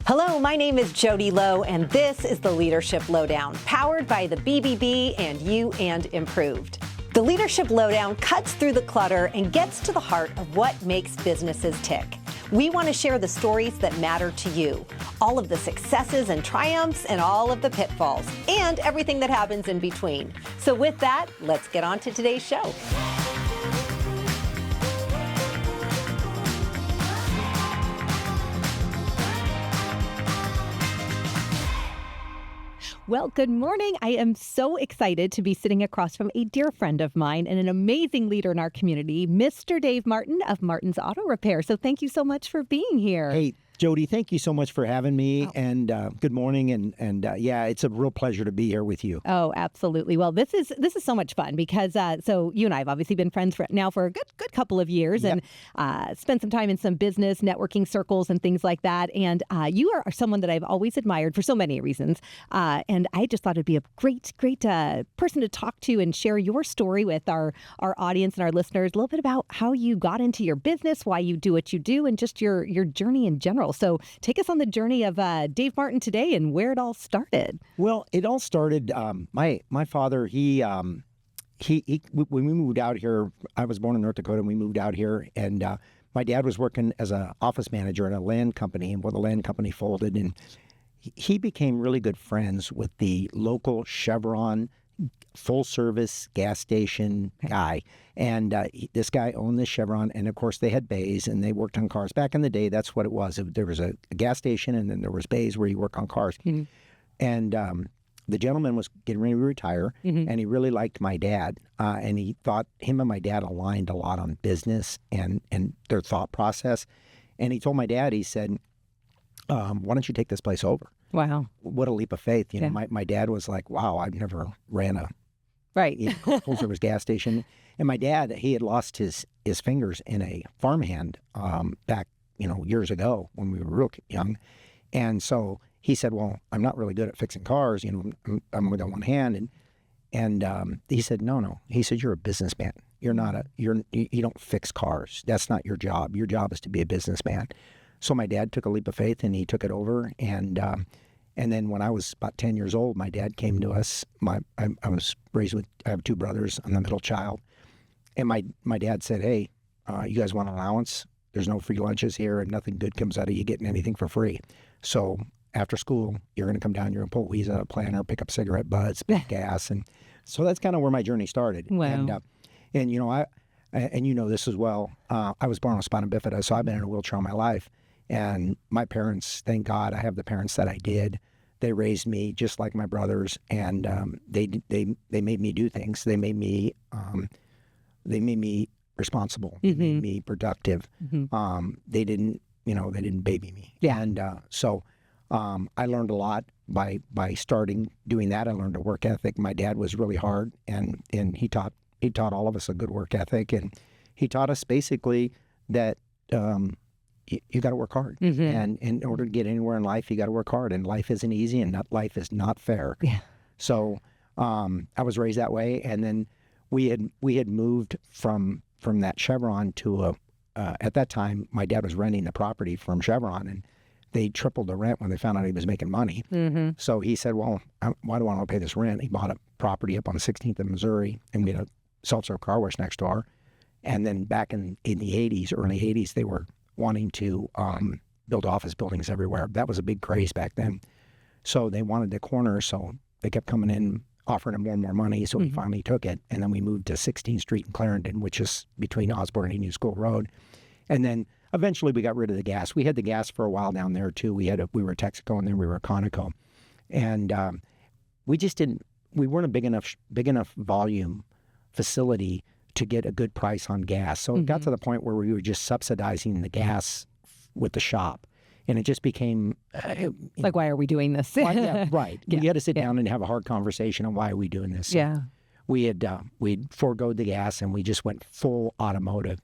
Hello, my name is Jodi Low, and this is the Leadership Lowdown, powered by the BBB and U Improved. The Leadership Lowdown cuts through the clutter and gets to the heart of what makes businesses tick. We want to share the stories that matter to you, all of the successes and triumphs and all of the pitfalls, and everything that happens in between. So with that, let's get on to today's show. Well, good morning. I am so excited to be sitting across from a dear friend of mine and an amazing leader in our community, Mr. Dave Martin of Martin's Auto Repair. So thank you so much for being here. Hey, Jodi, thank you so much for having me, and good morning, and yeah, it's a real pleasure to be here with you. Oh, absolutely. Well, this is so much fun because so you and I have obviously been friends for a good couple of years, Yep. and spent some time in some business networking circles and things like that. And you are someone that I've always admired for so many reasons, and I just thought it'd be a great person to talk to and share your story with our audience and our listeners, a little bit about how you got into your business, why you do what you do, and just your journey in general. So take us on the journey of Dave Martin today and where it all started. Well, it all started. My father, when we moved out here, I was born in North Dakota, and we moved out here, and my dad was working as an office manager at a land company, and the land company folded, and he became really good friends with the local Chevron full-service gas station guy. And this guy owned this Chevron, and of course they had bays, and they worked on cars. Back in the day, that's what it was. There was a gas station, and then there was bays where you work on cars. Mm-hmm. And the gentleman was getting ready to retire, mm-hmm. and he really liked my dad, and he thought him and my dad aligned a lot on business and their thought process. And he told my dad, he said, why don't you take this place over? Wow. What a leap of faith. You know, Yeah. my dad was like, wow, I've never ran a Right. full-service gas station. And my dad, he had lost his fingers in a farmhand back, years ago when we were real young. And so he said, well, I'm not really good at fixing cars. I'm with one hand. And he said, no. He said, you're a businessman. You don't fix cars. That's not your job. Your job is to be a businessman. So my dad took a leap of faith, and he took it over. And then when I was about 10 years old, my dad came to us. I was raised I have two brothers. I'm the middle child. And my dad said, hey, you guys want an allowance? There's no free lunches here, and nothing good comes out of you getting anything for free. So after school, you're going to come down, you're going to pull weeds out of a planter, pick up cigarette butts, gas. And so that's kind of where my journey started. Wow. And you know this as well. I was born with spina bifida, so I've been in a wheelchair all my life. And my parents, thank God, I have the parents that I did. They raised me just like my brothers, and they made me do things. They made me responsible. Mm-hmm. They made me productive. Mm-hmm. They didn't baby me. Yeah. And so I learned a lot by starting doing that. I learned a work ethic. My dad was really hard, and he taught all of us a good work ethic, and he taught us basically that you got to work hard, mm-hmm. and in order to get anywhere in life, you got to work hard, and life isn't easy, and life is not fair. Yeah. So I was raised that way, and then we had moved from that Chevron to at that time my dad was renting the property from Chevron, and they tripled the rent when they found out he was making money. Mm-hmm. So he said, well, why do I want to pay this rent? He bought a property up on 16th and Missouri, and we had a self-serve car wash next door. And then back in the 80s, early 80s, they were wanting to build office buildings everywhere. That was a big craze back then. So they wanted the corner, so they kept coming in, offering him more and more money, so he finally took it. And then we moved to 16th Street in Clarendon, which is between Osborne and New School Road. And then eventually we got rid of the gas. We had the gas for a while down there, too. We were Texaco, and then we were Conoco. And we weren't a big enough volume facility to get a good price on gas. So it got to the point where we were just subsidizing the gas with the shop. And it just became... why are we doing this? Yeah, right. Yeah. We had to sit down and have a hard conversation on why are we doing this. Yeah. We'd foregoed the gas, and we just went full automotive.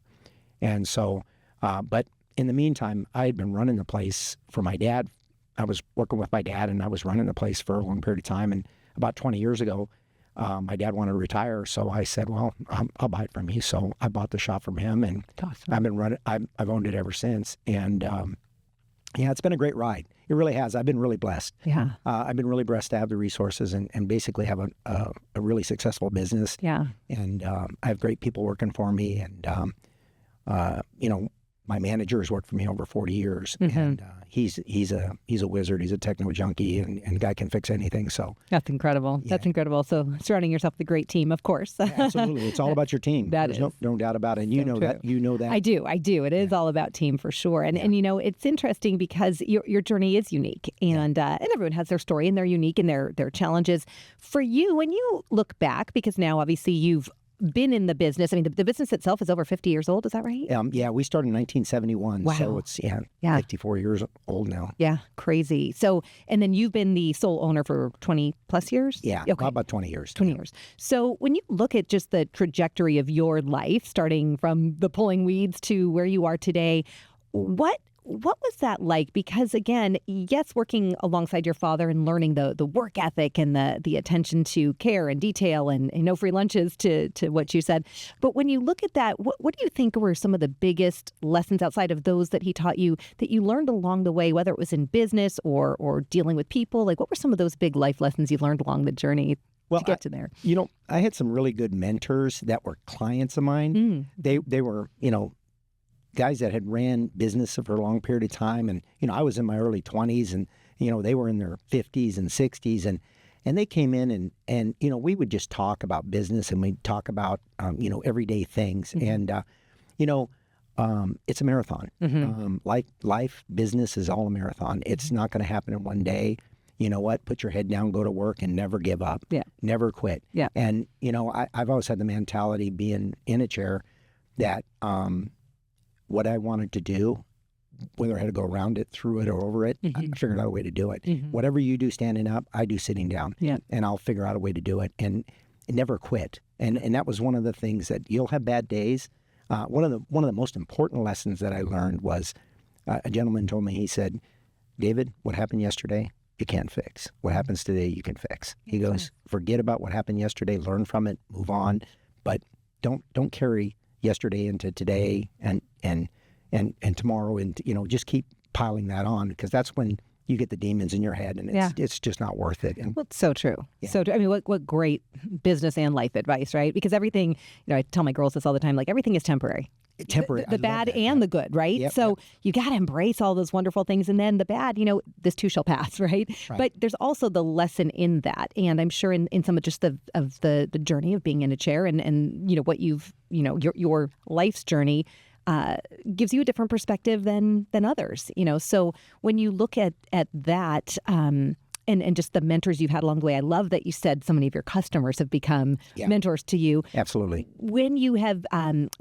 And so, but in the meantime, I had been running the place for my dad. I was working with my dad, and I was running the place for a long period of time. And about 20 years ago, my dad wanted to retire, so I said, well, I'll buy it from you. So I bought the shop from him, and Awesome. I've been running. I've owned it ever since. And Yeah, it's been a great ride. It really has. I've been really blessed. Yeah. I've been really blessed to have the resources and basically have a really successful business. Yeah. And I have great people working for me. And, my manager has worked for me over 40 years. Mm-hmm. And he's a wizard. He's a techno junkie and guy can fix anything. So that's incredible. Yeah. That's incredible. So surrounding yourself with a great team, of course. Absolutely. It's all about your team. There's no doubt about it. And you know true. that. You know that. I do. It is all about team for sure. And it's interesting because your journey is unique and everyone has their story and they're unique and their challenges. For you, when you look back, because now obviously you've been in the business. I mean, the business itself is over 50 years old. Is that right? Yeah, we started in 1971. Wow. So it's 54 years old now. Yeah, crazy. So, and then you've been the sole owner for 20 plus years? Yeah, okay. About 20 years. 20 years. So when you look at just the trajectory of your life, starting from the pulling weeds to where you are today, what was that like? Because again, yes, working alongside your father and learning the work ethic and the attention to care and detail and no free lunches to what you said. But when you look at that, what do you think were some of the biggest lessons outside of those that he taught you that you learned along the way, whether it was in business or dealing with people? Like what were some of those big life lessons you learned along the journey to get to there? I had some really good mentors that were clients of mine. They were, guys that had ran business for a long period of time. And, I was in my early 20s and, they were in their 50s and 60s. And they came in and we would just talk about business and we'd talk about, everyday things. Mm-hmm. And, it's a marathon. Mm-hmm. Life, business is all a marathon. It's not going to happen in one day. You know what? Put your head down, go to work, and never give up. Yeah. Never quit. Yeah. And, I've always had the mentality being in a chair that, what I wanted to do, whether I had to go around it, through it, or over it, I figured out a way to do it. Mm-hmm. Whatever you do standing up, I do sitting down. Yeah. And I'll figure out a way to do it and never quit. And that was one of the things that you'll have bad days. One of the most important lessons that I learned was a gentleman told me, he said, David, what happened yesterday, you can't fix. What happens today, you can fix. He goes, forget about what happened yesterday, learn from it, move on, but don't carry yesterday into today and tomorrow, and just keep piling that on, because that's when you get the demons in your head and it's just not worth it. And, well, it's so true. Yeah. So true. I mean, what great business and life advice, right? Because everything, I tell my girls this all the time, like everything is temporary. Temporary. The bad and the good, right? Yep, so you got to embrace all those wonderful things. And then the bad, this too shall pass, right? But there's also the lesson in that. And I'm sure in some of just the journey of being in a chair and what you've, your life's journey gives you a different perspective than others, So when you look at that, and just the mentors you've had along the way, I love that you said so many of your customers have become mentors to you. Absolutely. When you have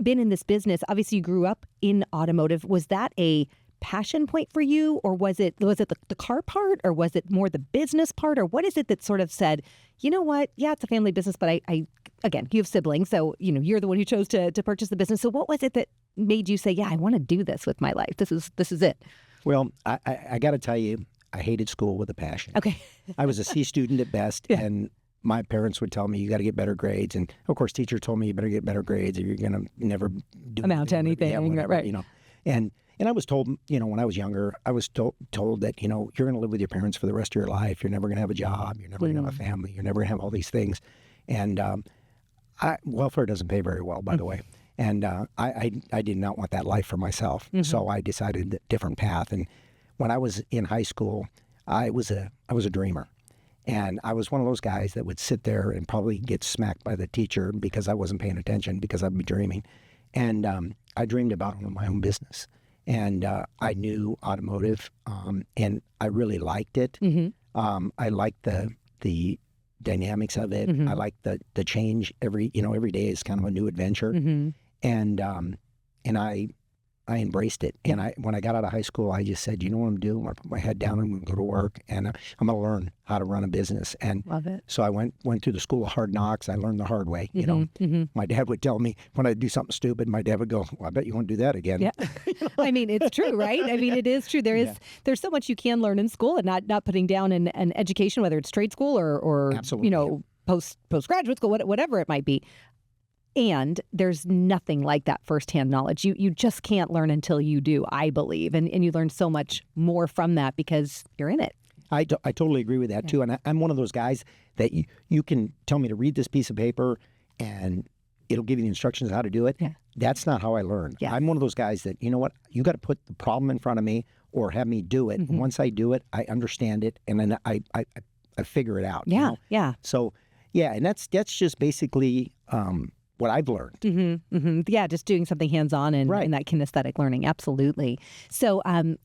been in this business, obviously you grew up in automotive. Was that a passion point for you, or was it the car part, or was it more the business part, or what is it that sort of said, you know what? Yeah, it's a family business, but I again, you have siblings, so you're the one who chose to purchase the business. So what was it that made you say, yeah, I want to do this with my life? This is it. Well, I got to tell you, I hated school with a passion. Okay. I was a C student at best, and my parents would tell me, you got to get better grades. And of course, teachers told me you better get better grades or you're going to never do amount to anything. Whatever, right. And I was told, when I was younger, I was told that, you're going to live with your parents for the rest of your life. You're never going to have a job. You're never going to have a family. You're never going to have all these things. And welfare doesn't pay very well, by the way. And I did not want that life for myself. Mm-hmm. So I decided a different path. And when I was in high school, I was a dreamer. And I was one of those guys that would sit there and probably get smacked by the teacher because I wasn't paying attention, because I'd be dreaming. And I dreamed about owning my own business. And I knew automotive, and I really liked it. Mm-hmm. I liked the dynamics of it. Mm-hmm. I liked the change every day is kind of a new adventure. Mm-hmm. And I embraced it. And when I got out of high school, I just said, you know what I'm doing? I put my head down, I'm going to go to work, and I'm going to learn how to run a business. And love it. So I went through the school of hard knocks. I learned the hard way. My dad would tell me when I'd do something stupid, my dad would go, well, I bet you won't do that again. Yeah. I mean, it's true, right? I mean, it is true. There's so much you can learn in school, and not putting down an education, whether it's trade school or Absolutely. Postgraduate school, whatever it might be. And there's nothing like that firsthand knowledge. You just can't learn until you do, I believe. And you learn so much more from that because you're in it. I totally agree with that too. And I'm one of those guys that you can tell me to read this piece of paper and it'll give you the instructions how to do it. Yeah. That's not how I learn. Yeah. I'm one of those guys that, you know what, you got to put the problem in front of me or have me do it. And once I do it, I understand it and then I figure it out. Yeah. You know? Yeah. So, yeah, and that's just basically what I've learned. Yeah, just doing something hands-on and that kinesthetic learning. Absolutely. So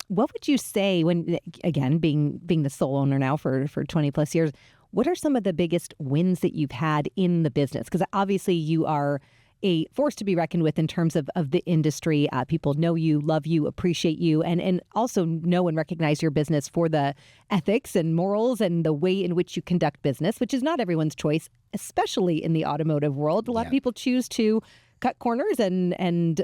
what would you say when, again, being the sole owner now for 20 plus years, what are some of the biggest wins that you've had in the business? Because obviously you are a force to be reckoned with in terms of the industry. People know you, love you, appreciate you, and also know and recognize your business for the ethics and morals and the way in which you conduct business, which is not everyone's choice, especially in the automotive world. A lot of people choose to cut corners and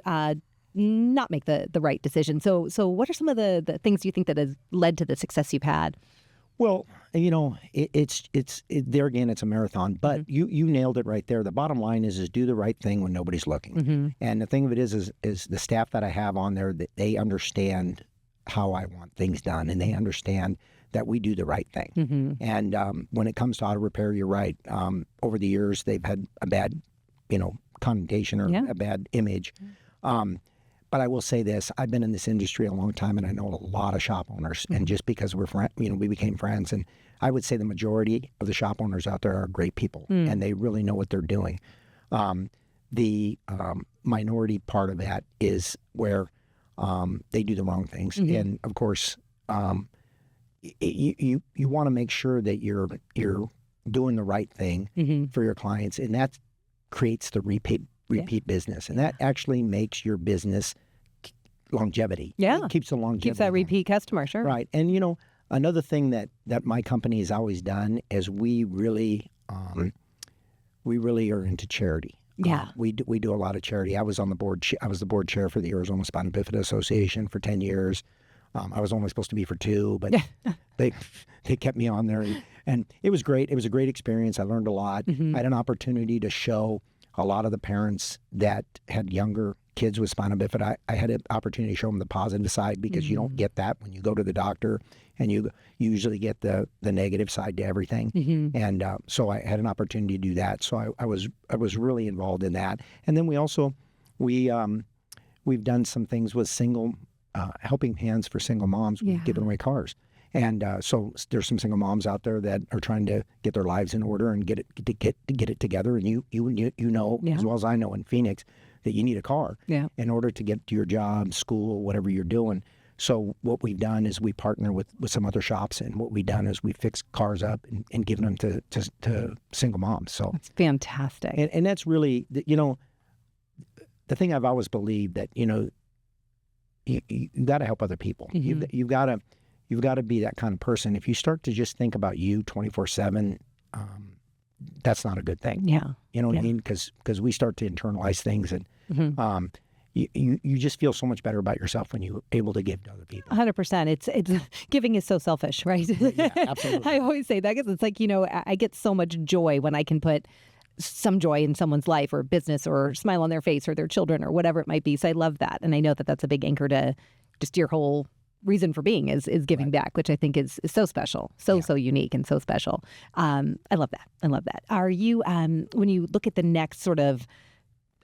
not make the right decision. So what are some of the things you think that has led to the success you've had? Well, you know, it's there again, it's a marathon, but you nailed it right there. The bottom line is do the right thing when nobody's looking. And the thing of it is the staff that I have on there, that they understand how I want things done and they understand that we do the right thing. And when it comes to auto repair, you're right. Over the years, they've had a bad, connotation or a bad image. But I will say this, I've been in this industry a long time and I know a lot of shop owners. And just because we're we became friends, and I would say the majority of the shop owners out there are great people and they really know what they're doing. The minority part of that is where they do the wrong things. And of course, you want to make sure that you're doing the right thing for your clients, and that creates the repeat business, and that actually makes your business longevity. Yeah, it keeps the longevity. Keeps that repeat customer, sure. Right, and another thing that my company has always done is we really are into charity. Yeah, we do a lot of charity. I was on the board. I was the board chair for the Arizona Spina Bifida Association for 10 years. I was only supposed to be for 2, but they kept me on there, and it was great. It was a great experience. I learned a lot. I had an opportunity to show a lot of the parents that had younger kids with spina bifida. I had an opportunity to show them the positive side, because you don't get that when you go to the doctor, and you usually get the negative side to everything. And so I had an opportunity to do that. So I was really involved in that. And then we've done some things with single helping hands for single moms, giving away cars. And so there's some single moms out there that are trying to get their lives in order and get it together. And you know as well as I know in Phoenix that you need a car in order to get to your job, school, whatever you're doing. So what we've done is we partner with some other shops, and what we've done is we fix cars up and given them to single moms. So that's fantastic. And that's really the thing I've always believed, that you got to help other people. You've got to be that kind of person. If you start to just think about you 24/7, that's not a good thing. Yeah. You know what I mean? Because we start to internalize things, and you just feel so much better about yourself when you're able to give to other people. 100%. It's giving is so selfish, right? Yeah, absolutely. I always say that, because it's like, I get so much joy when I can put some joy in someone's life or business, or smile on their face, or their children, or whatever it might be. So I love that. And I know that that's a big anchor to just your whole reason for being is giving back, which I think is so special, so unique and so special. I love that. Are you, when you look at the next sort of,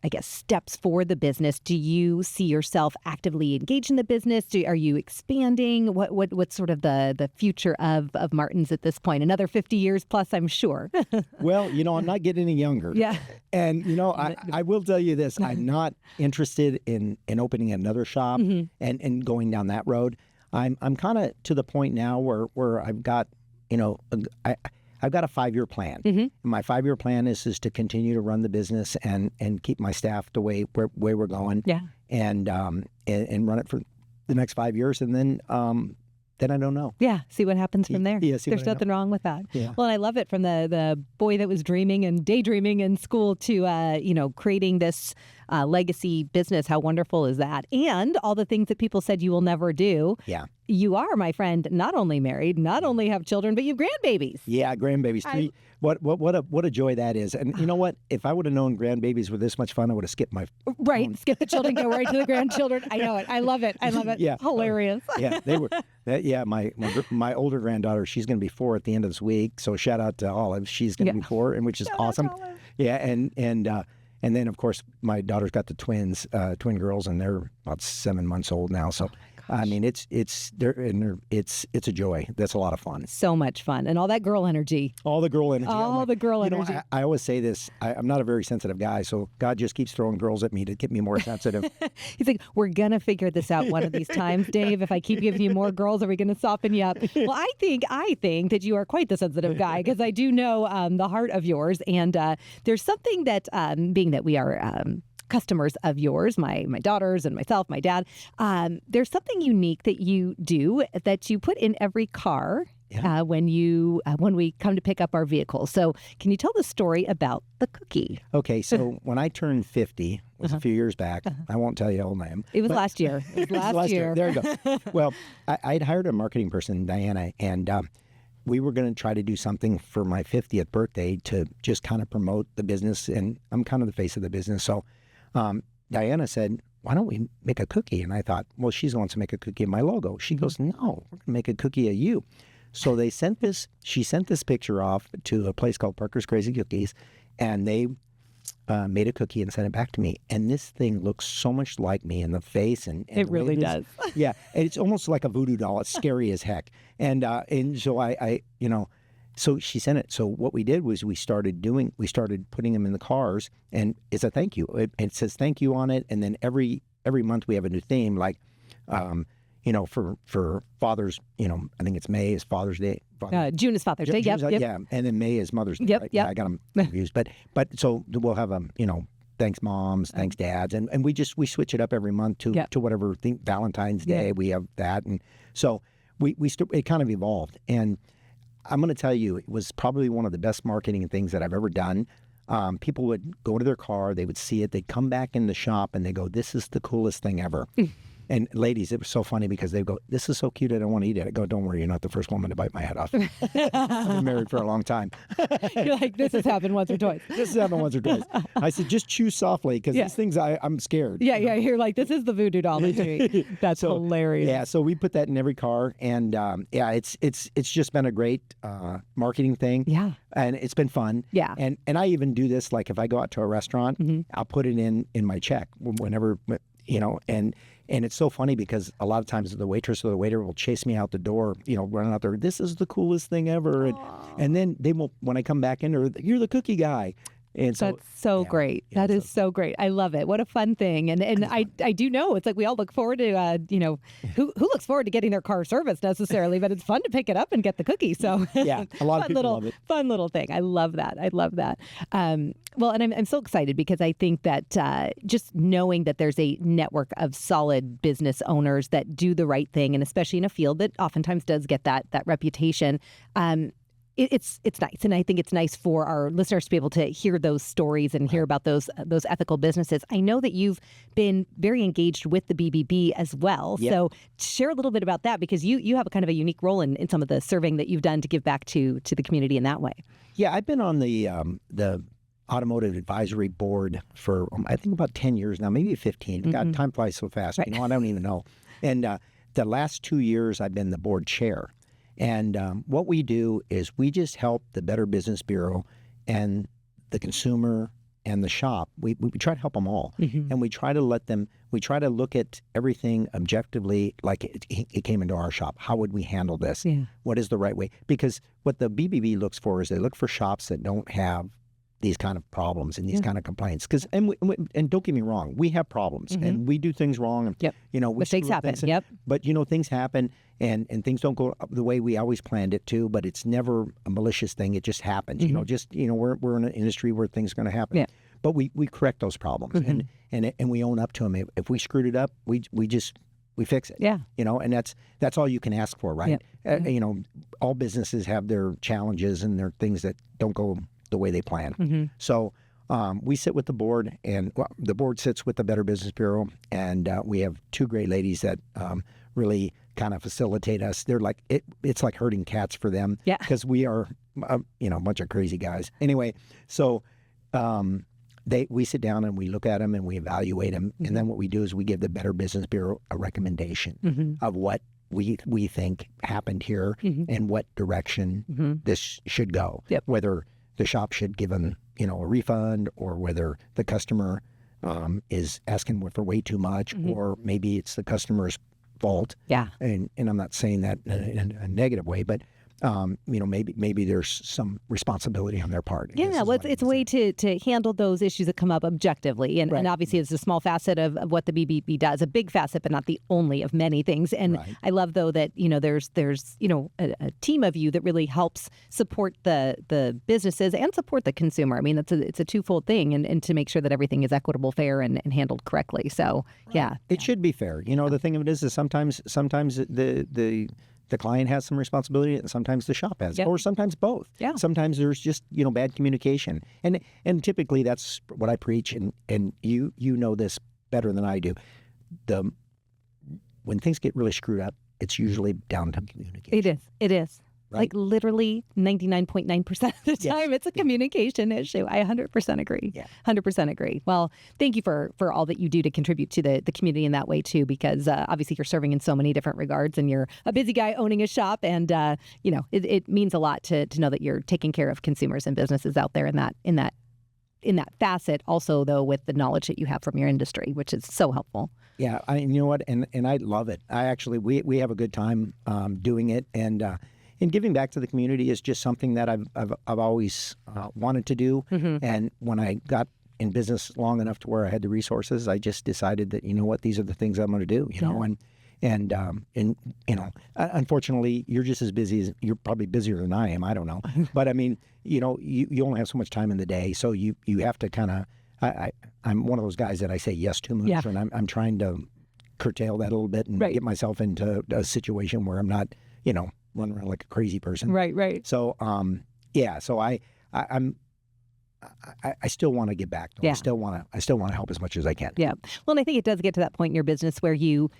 I guess, steps for the business, do you see yourself actively engaged in the business? Are you expanding? What's sort of the future of Martin's at this point? Another 50 years plus, I'm sure. Well, I'm not getting any younger. Yeah. And, I will tell you this, I'm not interested in opening another shop and going down that road. I'm kind of to the point now where I've got, I've got a 5-year plan. And my 5-year plan is to continue to run the business and keep my staff the way we're going. Yeah. And run it for the next 5 years, and then I don't know. Yeah, see what happens from there. Yeah, there's nothing wrong with that. Yeah. Well, and I love it, from the boy that was dreaming and daydreaming in school to creating this legacy business. How wonderful is that? And all the things that people said you will never do. Yeah. You are, my friend, not only married, not only have children, but you have grandbabies. Yeah, grandbabies. What a joy that is. And you know what? If I would have known grandbabies were this much fun, I would have skipped my phone. Skip the children, go right to the grandchildren. I know it. I love it. I love it. Yeah. Hilarious. Yeah, they were. My older granddaughter, she's going to be 4 at the end of this week. So shout out to Olive. She's going to be 4, and which is awesome. Yeah, and then of course my daughter's got the twins, twin girls, and they're about 7 months old now. So. I mean, it's a joy. That's a lot of fun. So much fun. And all that girl energy. All the girl energy. All the girl energy. I always say this. I'm not a very sensitive guy, so God just keeps throwing girls at me to get me more sensitive. He's like, we're going to figure this out one of these times, Dave. If I keep giving you more girls, are we going to soften you up? Well, I think that you are quite the sensitive guy, because I do know the heart of yours. And there's something that, being that we are customers of yours, my daughters and myself, my dad, there's something unique that you do that you put in every car when we come to pick up our vehicles. So can you tell the story about the cookie? Okay, so when I turned 50, it was a few years back. I won't tell you how old I am. It was last year. It was last year. There you go. Well, I'd hired a marketing person, Diana, and we were going to try to do something for my 50th birthday to just kind of promote the business, and I'm kind of the face of the business. So Diana said, why don't we make a cookie? And I thought, well, she wants to make a cookie of my logo. She goes, no, we're going to make a cookie of you. So she sent this picture off to a place called Parker's Crazy Cookies, and they made a cookie and sent it back to me. And this thing looks so much like me in the face. And it really does. Yeah. It's almost like a voodoo doll. It's scary as heck. And so I so she sent it. So what we did was we started putting them in the cars, and it's a thank you. It says thank you on it, and then every month we have a new theme, like, for Father's. I think it's May is Father's Day. June is Father's Day. Yep. Yeah, and then May is Mother's Day. Yep. Right? Yeah, I got them confused. But so we'll have thanks moms, thanks dads, and we switch it up every month to whatever thing. Valentine's Day, we have that, and so it kind of evolved. And I'm going to tell you, it was probably one of the best marketing things that I've ever done. People would go to their car, they would see it, they'd come back in the shop, and they go, "This is the coolest thing ever." And ladies, it was so funny because they'd go, "This is so cute, I don't want to eat it." I go, "Don't worry, you're not the first woman to bite my head off." I've been married for a long time. You're like, this has happened once or twice. This has happened once or twice. I said, just chew softly, because these things, I'm scared. Yeah, you're like, this is the voodoo doll. That's hilarious. Yeah, so we put that in every car, and it's just been a great marketing thing. Yeah. And it's been fun. Yeah. And I even do this, like if I go out to a restaurant, I'll put it in my check whenever, and it's so funny because a lot of times the waitress or the waiter will chase me out the door, running out there, "This is the coolest thing ever." And then they will, when I come back in, "You're the cookie guy." And so, that's so great. That is so great. I love it. What a fun thing. And I do know it's like we all look forward to, who looks forward to getting their car serviced necessarily, but it's fun to pick it up and get the cookie. So yeah, a lot of people love it. Fun little thing. I love that. Well, and I'm so excited because I think that just knowing that there's a network of solid business owners that do the right thing, and especially in a field that oftentimes does get that reputation, it's nice. And I think it's nice for our listeners to be able to hear those stories and hear about those ethical businesses. I know that you've been very engaged with the BBB as well. Yep. So share a little bit about that, because you have a kind of a unique role in some of the serving that you've done to give back to the community in that way. Yeah, I've been on the Automotive Advisory Board for, I think, about 10 years now, maybe 15. God, time flies so fast. Right. I don't even know. And the last 2 years, I've been the board chair. And what we do is we just help the Better Business Bureau and the consumer and the shop. We try to help them all. And we try to look at everything objectively, like it came into our shop. How would we handle this? Yeah. What is the right way? Because what the BBB looks for is they look for shops that don't have these kind of problems and these kind of complaints. And don't get me wrong, we have problems and we do things wrong. And, mistakes happen. But things happen and things don't go the way we always planned it to. But it's never a malicious thing. It just happens. We're in an industry where things are going to happen. Yeah. But we correct those problems and we own up to them. If we screwed it up, we fix it. Yeah. And that's all you can ask for, right? Yep. All businesses have their challenges and their things that don't go the way they plan. So we sit with the board, and the board sits with the Better Business Bureau, and we have two great ladies that really kind of facilitate us. They're like it's like herding cats for them, because we are a bunch of crazy guys. Anyway, so we sit down and we look at them and we evaluate them, and then what we do is we give the Better Business Bureau a recommendation of what we think happened here and what direction this should go. Whether the shop should give them a refund, or whether the customer is asking for way too much, or maybe it's the customer's fault. And I'm not saying that in a negative way, but maybe there's some responsibility on their part. Well, it's a way to handle those issues that come up objectively. And obviously it's a small facet of what the BBB does, a big facet, but not the only of many things. And I love, though, that, there's a team of you that really helps support the businesses and support the consumer. I mean, it's a twofold thing, and to make sure that everything is equitable, fair, and handled correctly. So, It should be fair. The thing of it is sometimes the client has some responsibility, and sometimes the shop has, or sometimes both. Sometimes there's just bad communication, and typically that's what I preach. And you know this better than I do. When things get really screwed up, it's usually down to communication. It is. Right? Like literally 99.9% of the time, it's a communication issue. I 100% agree. 100% agree. Well, thank you for all that you do to contribute to the community in that way, too, because obviously you're serving in so many different regards, and you're a busy guy owning a shop. And, it means a lot to know that you're taking care of consumers and businesses out there in that facet. Also, though, with the knowledge that you have from your industry, which is so helpful. Yeah, you know what? And I love it. I actually, we have a good time doing it. And giving back to the community is just something that I've always wanted to do. And when I got in business long enough to where I had the resources, I just decided that, these are the things I'm going to do. And unfortunately, you're just as busy as you're probably busier than I am. I don't know, but I mean, you only have so much time in the day, so you have to kind of. I'm one of those guys that I say yes too much, and I'm trying to curtail that a little bit and get myself into a situation where I'm not, run around like a crazy person. Right. So, so I still want to give back. I still want to help as much as I can. Well, and I think it does get to that point in your business where you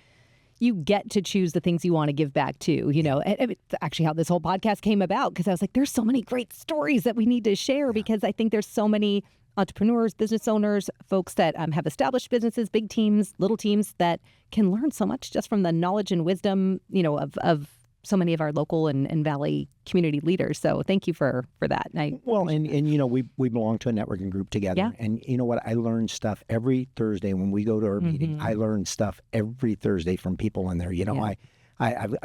get to choose the things you want to give back to, and it's actually how this whole podcast came about, because I was like, there's so many great stories that we need to share, because I think there's so many entrepreneurs, business owners, folks that have established businesses, big teams, little teams, that can learn so much just from the knowledge and wisdom, of so many of our local and valley community leaders. So thank you for that. And we belong to a networking group together. And you know what? I learn stuff every Thursday when we go to our meeting. I learn stuff every Thursday from people in there. I've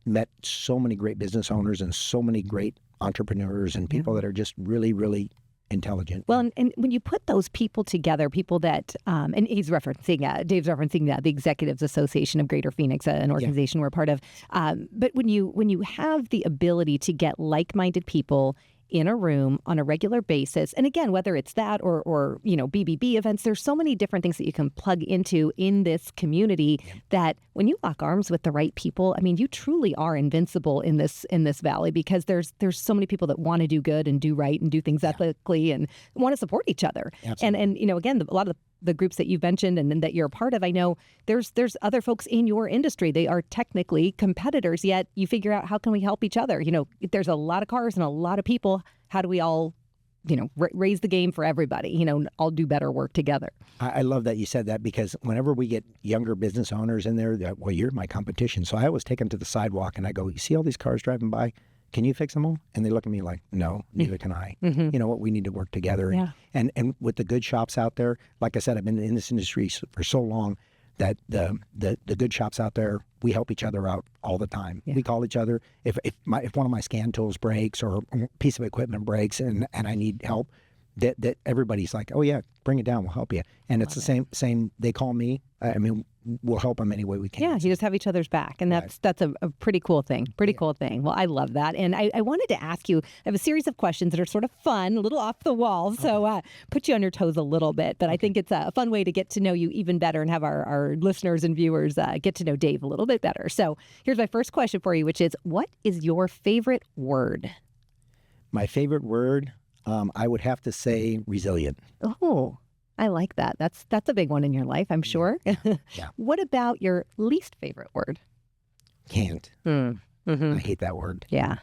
met so many great business owners and so many great entrepreneurs and people that are just really, really intelligent. Well, and when you put those people together, people that, and Dave's referencing the Executives Association of Greater Phoenix, an organization we're a part of. But when you have the ability to get like-minded people in a room on a regular basis, and again, whether it's that or BBB events, there's so many different things that you can plug into in this community that when you lock arms with the right people, I mean, you truly are invincible in this valley, because there's so many people that want to do good and do right and do things ethically and want to support each other. And again, a lot of the groups that you've mentioned and that you're a part of, I know there's other folks in your industry. They are technically competitors, yet you figure out, how can we help each other? There's a lot of cars and a lot of people. How do we all, raise the game for everybody, all do better work together? I love that you said that, because whenever we get younger business owners in there, well, you're my competition. So I always take them to the sidewalk and I go, you see all these cars driving by? Can you fix them all? And they look at me like, no, neither can I. You know what? We need to work together. And with the good shops out there, like I said, I've been in this industry for so long that the good shops out there, we help each other out all the time. We call each other. If one of my scan tools breaks or a piece of equipment breaks and I need help, that everybody's like, oh yeah, bring it down, we'll help you. And it's the same. They call me. I mean, we'll help them any way we can. Yeah, you just have each other's back, and that's a pretty cool thing. Cool thing. Well, I love that, and I wanted to ask you. I have a series of questions that are sort of fun, a little off the wall, so put you on your toes a little bit. But I think it's a fun way to get to know you even better and have our listeners and viewers get to know Dave a little bit better. So here's my first question for you, which is, what is your favorite word? My favorite word. I would have to say resilient. Oh, I like that. That's a big one in your life, I'm sure. Yeah. What about your least favorite word? Can't. Mm-hmm. I hate that word. Yeah.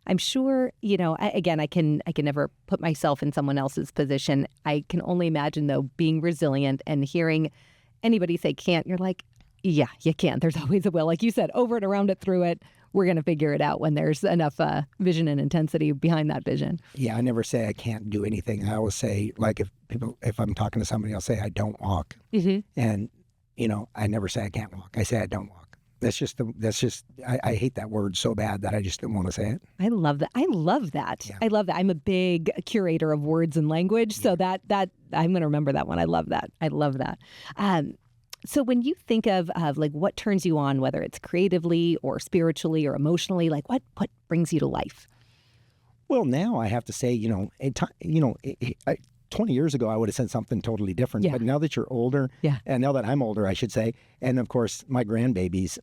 I'm sure, I can never put myself in someone else's position. I can only imagine, though, being resilient and hearing anybody say can't, you're like, yeah, you can. There's always a will. Like you said, over it, around it, through it. We're going to figure it out when there's enough vision and intensity behind that vision. Yeah, I never say I can't do anything. I always say, like, if I'm talking to somebody, I'll say I don't walk. Mm-hmm. And, I never say I can't walk. I say I don't walk. I hate that word so bad that I just didn't want to say it. I love that. Yeah. I love that. I'm a big curator of words and language. So that I'm going to remember that one. I love that. So when you think of like what turns you on, whether it's creatively or spiritually or emotionally, like what brings you to life? Well, now I have to say, 20 years ago, I would have said something totally different. Yeah. But now that you're older, and now that I'm older, I should say, and of course, my grandbabies,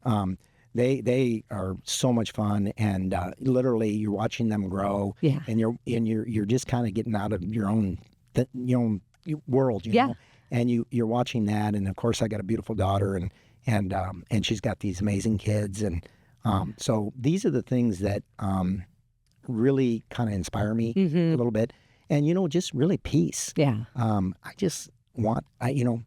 they are so much fun, and literally, you're watching them grow, and you're just kind of getting out of your own world, you know, and you're watching that, and of course, I got a beautiful daughter, and she's got these amazing kids, and so these are the things that really kind of inspire me a little bit. And, just really peace. Yeah. I just want,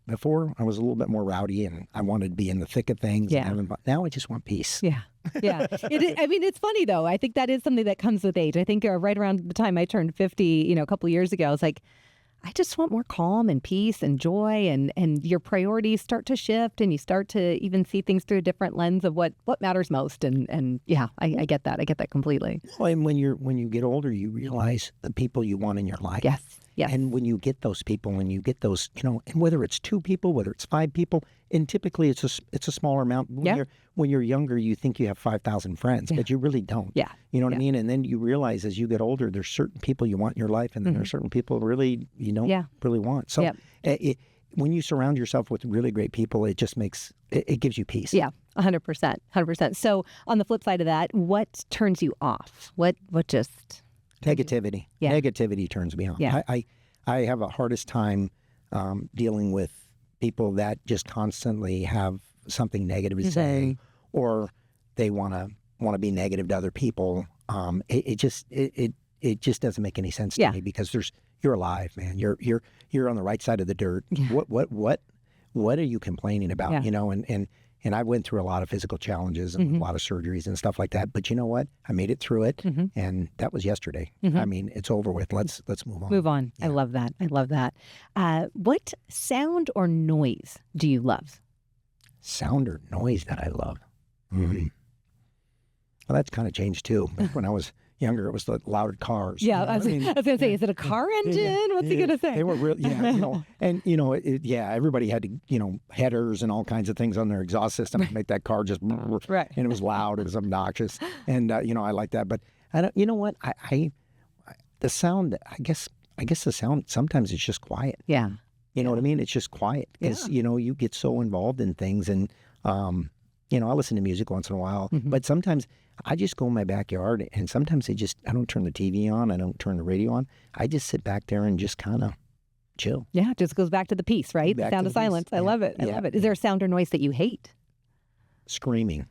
before I was a little bit more rowdy and I wanted to be in the thick of things. Yeah. Now I just want peace. Yeah. Yeah. It's funny, though. I think that is something that comes with age. I think right around the time I turned 50, a couple of years ago, I was like, I just want more calm and peace and joy, and your priorities start to shift, and you start to even see things through a different lens of what matters most. And I get that. I get that completely. Well, and when you get older, you realize the people you want in your life. Yes. And when you get those people, and whether it's 2 people, whether it's 5 people, and typically it's a smaller amount. When you're younger, you think you have 5,000 friends, but you really don't. Yeah. You know what I mean? And then you realize as you get older, there's certain people you want in your life, and then there's certain people really you don't really want. So when you surround yourself with really great people, it just it gives you peace. Yeah, 100%. 100%. So on the flip side of that, what turns you off? What just... Negativity. Yeah. Negativity turns me off. Yeah. I have a hardest time dealing with people that just constantly have something negative to say, or they want to be negative to other people. It just doesn't make any sense to me, because you're alive, man. You're on the right side of the dirt. Yeah. What are you complaining about? Yeah. And I went through a lot of physical challenges and a lot of surgeries and stuff like that. But you know what? I made it through it, and that was yesterday. I mean, it's over with. Let's move on. Move on. Yeah. I love that. I love that. What sound or noise do you love? Sound or noise that I love? Mm-hmm. Well, that's kind of changed too. Back when I was younger, it was the louder cars. Yeah, I was going to say, is it a car engine? What's he going to say? They were real, and everybody had to, headers and all kinds of things on their exhaust system to make that car just, right. And it was loud, it was obnoxious, and I like that. But I don't, you know what? The sound, I guess the sound sometimes it's just quiet. Yeah. You know what I mean? It's just quiet because you get so involved in things, and I listen to music once in a while, but sometimes I just go in my backyard, and sometimes I don't turn the TV on, I don't turn the radio on. I just sit back there and just kind of chill. Yeah, it just goes back to the peace, right? The sound of silence. I love it. I love it. Is there a sound or noise that you hate? Screaming.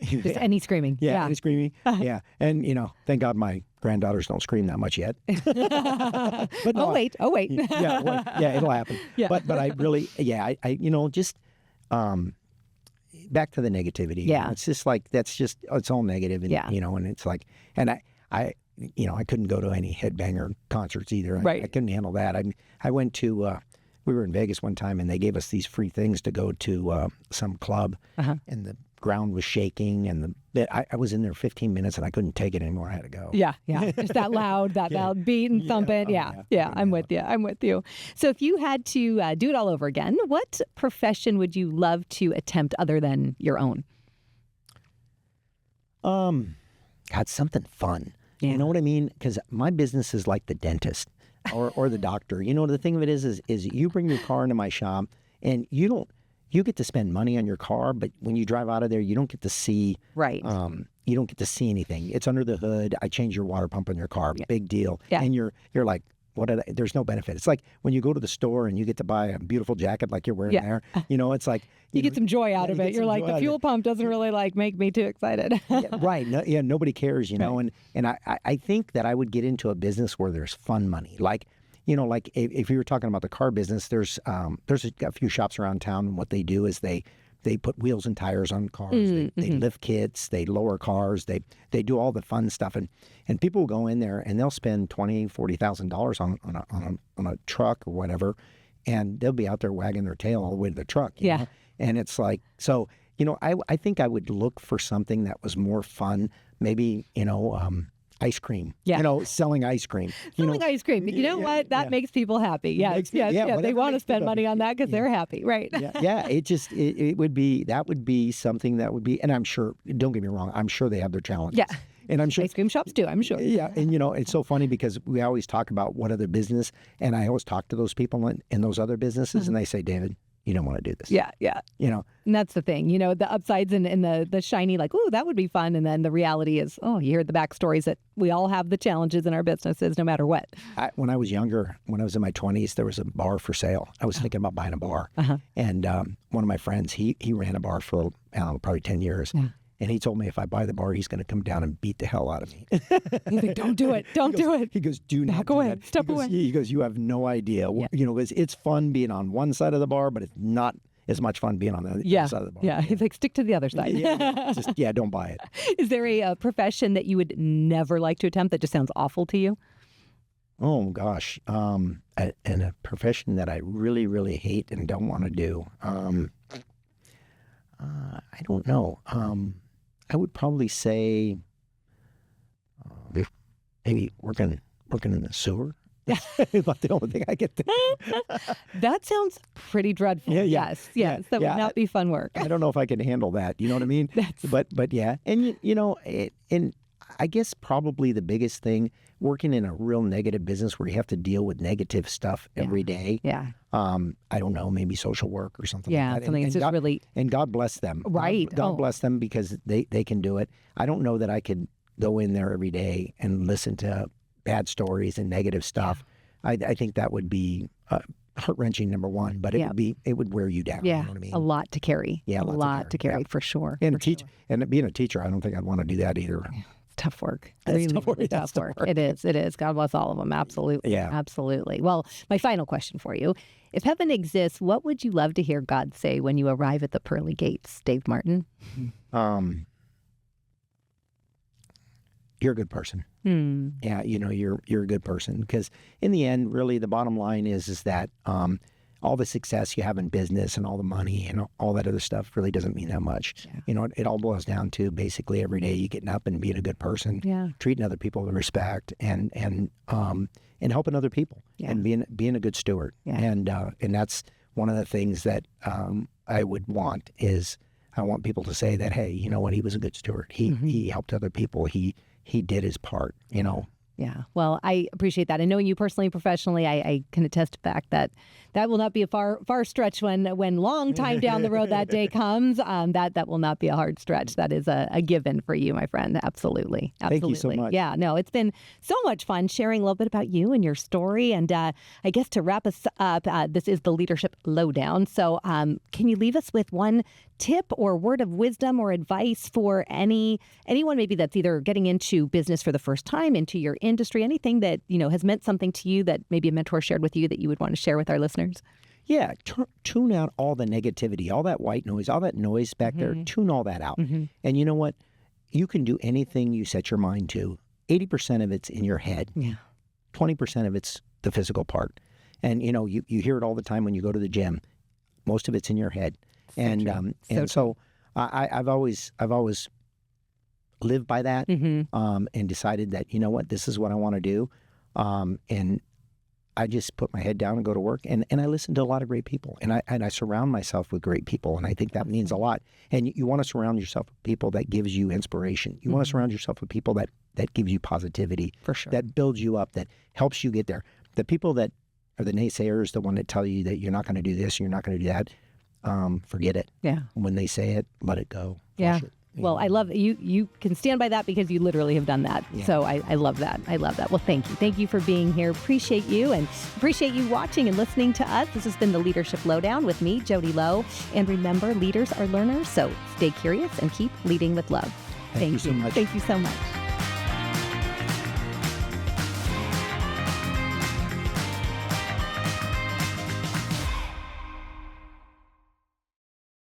Just any screaming. Yeah, any screaming. Yeah, and thank God my granddaughters don't scream that much yet. But no, oh wait. yeah, it'll happen. Yeah. But I really, just back to the negativity. Yeah. It's just like, it's all negative. And, and it's like, and I couldn't go to any headbanger concerts either. Right. I couldn't handle that. I went to, we were in Vegas one time, and they gave us these free things to go to some club, and the ground was shaking, and I was in there 15 minutes, and I couldn't take it anymore. I had to go. Yeah. Just that loud, loud beat and thumping. Yeah. I'm with you. So if you had to do it all over again, what profession would you love to attempt other than your own? God, something fun. Yeah. You know what I mean? Because my business is like the dentist or the doctor. The thing of it is you bring your car into my shop, and you you get to spend money on your car, but when you drive out of there, you don't get to see. Right. You don't get to see anything. It's under the hood. I changed your water pump on your car. Big deal. Yeah. And you're like, there's no benefit. It's like when you go to the store and you get to buy a beautiful jacket like you're wearing there. It's like you get some joy out of it. You're like, the fuel pump doesn't really make me too excited. Right. No, nobody cares, And I think that I would get into a business where there's fun money. Like, like if you were talking about the car business, there's a few shops around town, and what they do is they put wheels and tires on cars. They lift kits. They lower cars. They do all the fun stuff, and people will go in there and they'll spend $20,000-$40,000 on a truck or whatever, and they'll be out there wagging their tail all the way to the truck. You know? And it's like, so I think I would look for something that was more fun. Maybe ice cream. Selling ice cream. Selling ice cream. You know what? That makes people happy. Yes. They want to spend money on that because they're happy, right? It would be something that would be, and I'm sure, don't get me wrong, I'm sure they have their challenges. Yeah. And I'm sure ice cream shops do, I'm sure. Yeah. And it's so funny because we always talk about what other business, and I always talk to those people in those other businesses, and they say, David, you don't want to do this. Yeah. And that's the thing, the upsides and the shiny, like, ooh, that would be fun. And then the reality is, you hear the backstories that we all have the challenges in our businesses no matter what. When I was younger, when I was in my 20s, there was a bar for sale. I was thinking about buying a bar. And one of my friends, he ran a bar for, probably 10 years. Yeah. And he told me if I buy the bar, he's going to come down and beat the hell out of me. He's like, don't do it. Don't do it. He goes, do not go ahead. Step away. He goes, you have no idea. Yeah. It's fun being on one side of the bar, but it's not as much fun being on the other side of the bar. Yeah. He's like, stick to the other side. Don't buy it. Is there a profession that you would never like to attempt that just sounds awful to you? Oh, gosh. And a profession that I really, really hate and don't want to do. I don't know. I would probably say maybe working in the sewer. That's about the only thing I get to do. That sounds pretty dreadful. Yes. That would not be fun work. I don't know if I can handle that. You know what I mean? But yeah. And, and I guess probably the biggest thing, working in a real negative business where you have to deal with negative stuff every day. Yeah. I don't know, maybe social work or something like that. Something that's just really... And God bless them. Right. God bless them because they can do it. I don't know that I could go in there every day and listen to bad stories and negative stuff. I think that would be heart-wrenching, number one, but it would wear you down. Yeah, you know what I mean? A lot to carry. Yeah, a lot to carry for sure. And being a teacher, I don't think I'd want to do that either. Yeah. Tough work. It's tough work. It is. God bless all of them. Absolutely. Yeah. Absolutely. Well, my final question for you. If heaven exists, what would you love to hear God say when you arrive at the pearly gates, Dave Martin? You're a good person. Yeah, you're a good person. Because in the end, really, the bottom line is that all the success you have in business and all the money and all that other stuff really doesn't mean that much. Yeah. It all boils down to basically every day you getting up and being a good person, treating other people with respect, and helping other people, and being a good steward. Yeah. And that's one of the things that I would want is I want people to say that, hey, you know what, he was a good steward. He helped other people. He did his part. Yeah. Well, I appreciate that. And knowing you personally, professionally, I can attest to the fact that will not be a far stretch when long time down the road that day comes. That will not be a hard stretch. That is a given for you, my friend. Absolutely. Thank you so much. Yeah. No, it's been so much fun sharing a little bit about you and your story. And I guess to wrap us up, this is the Leadership Lowdown. So can you leave us with one tip or word of wisdom or advice for anyone maybe that's either getting into business for the first time, into your industry, anything that has meant something to you that maybe a mentor shared with you that you would want to share with our listeners? Yeah, tune out all the negativity, all that white noise, all that noise back there. Tune all that out. And you know what? You can do anything you set your mind to. 80% of it's in your head. Yeah. 20% of it's the physical part. And you hear it all the time when you go to the gym. Most of it's in your head. So I've always lived by that, and decided that, you know what, this is what I want to do. And I just put my head down and go to work, and I listen to a lot of great people, and I surround myself with great people, and I think that means a lot. And you want to surround yourself with people that gives you inspiration. You want to surround yourself with people that gives you positivity, for sure, that builds you up, that helps you get there. The people that are the naysayers, the one that tell you that you're not going to do this, you're not going to do that, forget it. Yeah. When they say it, let it go. Yeah. Flush it. Well, I love that you can stand by that because you literally have done that. Yeah. So I love that. I love that. Well, thank you. Thank you for being here. Appreciate you and appreciate you watching and listening to us. This has been the Leadership Lowdown with me, Jodi Low. And remember, leaders are learners. So stay curious and keep leading with love. Thank you so much. Thank you so much.